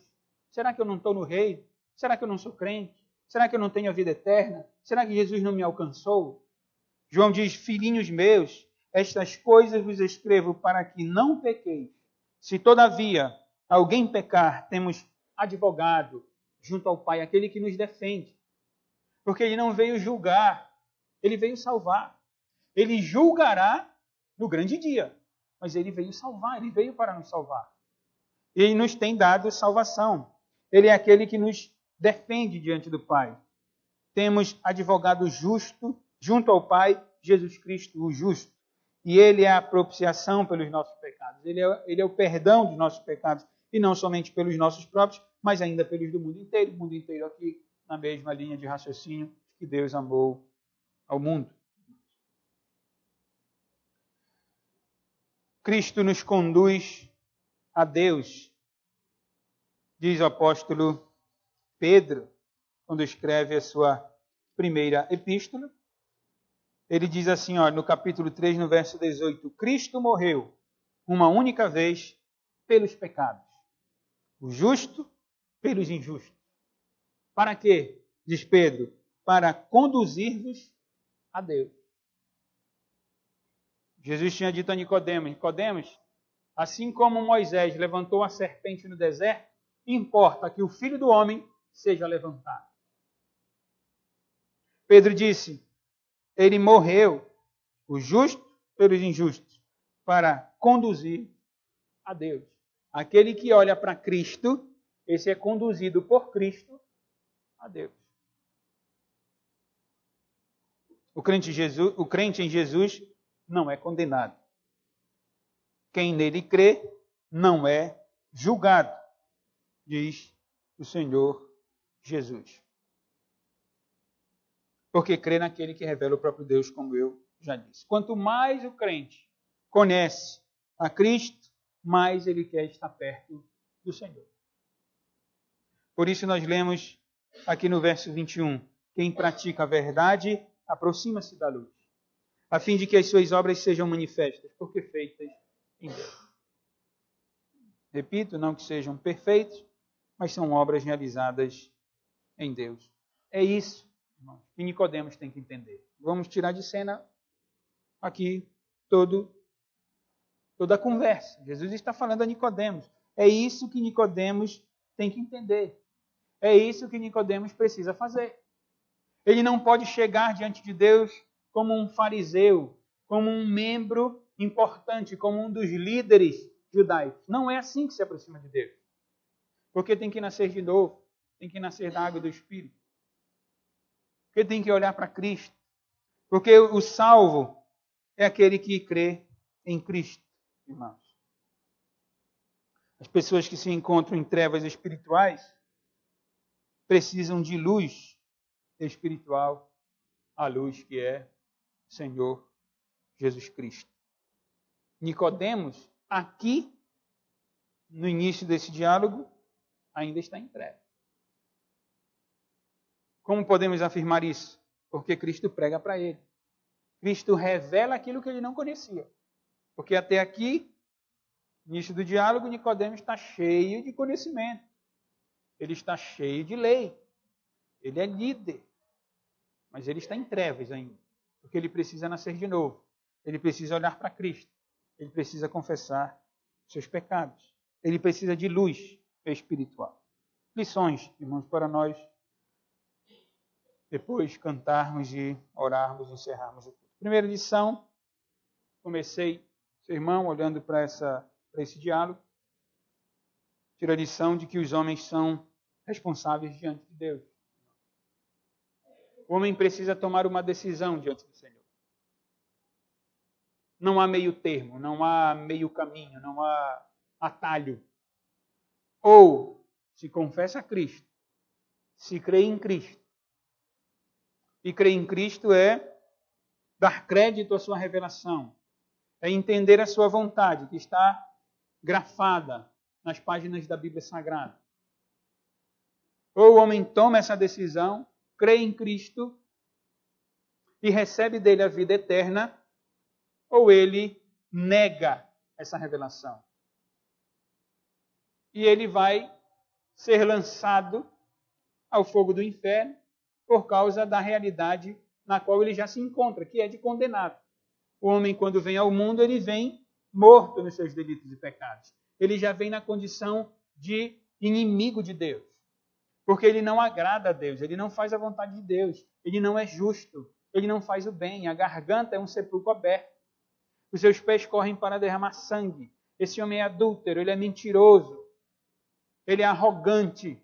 será que eu não estou no reino? Será que eu não sou crente? Será que eu não tenho a vida eterna? Será que Jesus não me alcançou? João diz, filhinhos meus, estas coisas vos escrevo para que não pequeis. Se todavia alguém pecar, temos advogado junto ao Pai, aquele que nos defende. Porque ele não veio julgar, ele veio salvar. Ele julgará no grande dia, mas ele veio salvar, ele veio para nos salvar. Ele nos tem dado salvação. Ele é aquele que nos defende diante do Pai. Temos advogado justo junto ao Pai, Jesus Cristo, o justo. E Ele é a propiciação pelos nossos pecados. Ele é o perdão dos nossos pecados. E não somente pelos nossos próprios, mas ainda pelos do mundo inteiro. O mundo inteiro aqui na mesma linha de raciocínio que Deus amou ao mundo. Cristo nos conduz a Deus, diz o apóstolo Pedro, quando escreve a sua primeira epístola. Ele diz assim, no capítulo 3, no verso 18, Cristo morreu uma única vez pelos pecados, o justo pelos injustos. Para quê? Diz Pedro, para conduzir-vos a Deus. Jesus tinha dito a Nicodemos, Nicodemos, assim como Moisés levantou a serpente no deserto, importa que o Filho do Homem seja levantado. Pedro disse, ele morreu, o justo pelos injustos, para conduzir a Deus. Aquele que olha para Cristo, esse é conduzido por Cristo a Deus. O crente em Jesus não é condenado. Quem nele crê não é julgado, diz o Senhor Jesus. Porque crê naquele que revela o próprio Deus, como eu já disse. Quanto mais o crente conhece a Cristo, mais ele quer estar perto do Senhor. Por isso nós lemos aqui no verso 21, quem pratica a verdade aproxima-se da luz, a fim de que as suas obras sejam manifestas, porque feitas em Deus. Repito, não que sejam perfeitos, mas são obras realizadas em Deus. É isso, irmãos, que Nicodemos tem que entender. Vamos tirar de cena aqui toda a conversa. Jesus está falando a Nicodemos. É isso que Nicodemos tem que entender. É isso que Nicodemos precisa fazer. Ele não pode chegar diante de Deus como um fariseu, como um membro importante, como um dos líderes judaicos. Não é assim que se aproxima de Deus. Porque tem que nascer de novo, tem que nascer da água e do Espírito. Porque tem que olhar para Cristo. Porque o salvo é aquele que crê em Cristo, irmãos. As pessoas que se encontram em trevas espirituais precisam de luz espiritual, a luz que é o Senhor Jesus Cristo. Nicodemos, aqui, no início desse diálogo, ainda está em trevas. Como podemos afirmar isso? Porque Cristo prega para ele. Cristo revela aquilo que ele não conhecia. Porque até aqui, no início do diálogo, Nicodemos está cheio de conhecimento. Ele está cheio de lei. Ele é líder. Mas ele está em trevas ainda. Porque ele precisa nascer de novo. Ele precisa olhar para Cristo. Ele precisa confessar seus pecados. Ele precisa de luz espiritual. Lições, irmãos, para nós depois cantarmos e orarmos e encerrarmos o culto. Primeira lição, comecei sermão olhando para esse diálogo. Tiro a lição de que os homens são responsáveis diante de Deus. O homem precisa tomar uma decisão diante do Senhor. Não há meio termo, não há meio caminho, não há atalho. Ou se confessa a Cristo, se crê em Cristo. E crer em Cristo é dar crédito à sua revelação, é entender a sua vontade, que está grafada nas páginas da Bíblia Sagrada. Ou o homem toma essa decisão, crê em Cristo e recebe dele a vida eterna, ou ele nega essa revelação. E ele vai ser lançado ao fogo do inferno por causa da realidade na qual ele já se encontra, que é de condenado. O homem, quando vem ao mundo, ele vem morto nos seus delitos e pecados. Ele já vem na condição de inimigo de Deus. Porque ele não agrada a Deus, ele não faz a vontade de Deus, ele não é justo, ele não faz o bem, a garganta é um sepulcro aberto. Os seus pés correm para derramar sangue. Esse homem é adúltero, ele é mentiroso, ele é arrogante,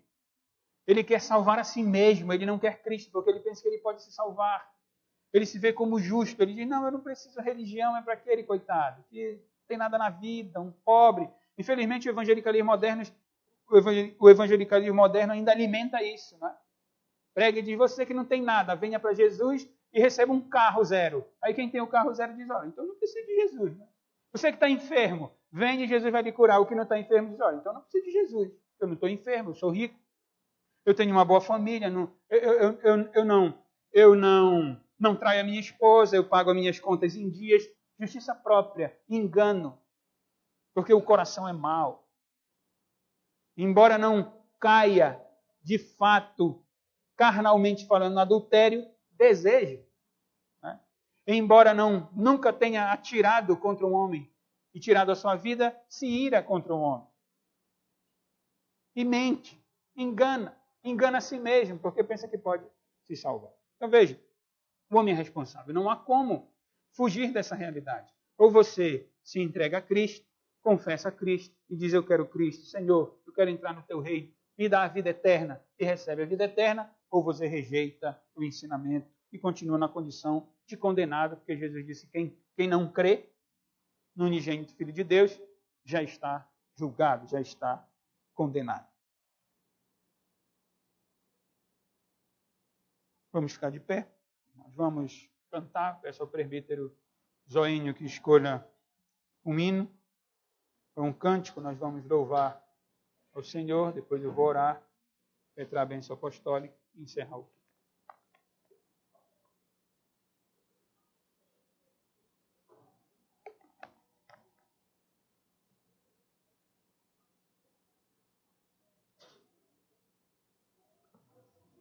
ele quer salvar a si mesmo, ele não quer Cristo, porque ele pensa que ele pode se salvar. Ele se vê como justo, ele diz, não, eu não preciso, religião é para aquele coitado, que não tem nada na vida, um pobre. Infelizmente, o evangelicalismo moderno ainda alimenta isso, né? Prega e diz, você que não tem nada, venha para Jesus e recebo um carro zero. Aí quem tem o carro zero diz, olha, então não precisa de Jesus. Né? Você que está enfermo, vem e Jesus vai lhe curar. O que não está enfermo diz, olha, então não precisa de Jesus. Eu não estou enfermo, eu sou rico. Eu tenho uma boa família. Eu não traio a minha esposa, eu pago as minhas contas em dias. Justiça própria, engano. Porque o coração é mau. Embora não caia, de fato, carnalmente falando, no adultério, desejo. Né? Embora nunca tenha atirado contra um homem e tirado a sua vida, se ira contra um homem. E mente, engana a si mesmo, porque pensa que pode se salvar. Então veja, o homem é responsável. Não há como fugir dessa realidade. Ou você se entrega a Cristo, confessa a Cristo e diz, eu quero Cristo. Senhor, eu quero entrar no teu reino. Me dá a vida eterna e recebe a vida eterna. Ou você rejeita o ensinamento e continua na condição de condenado, porque Jesus disse, quem não crê no unigênito Filho de Deus já está julgado, já está condenado. Vamos ficar de pé. Nós vamos cantar. Peço ao presbítero Zoênio que escolha um hino. É um cântico, nós vamos louvar ao Senhor. Depois eu vou orar, petrar a bênção apostólica e encerrar o culto.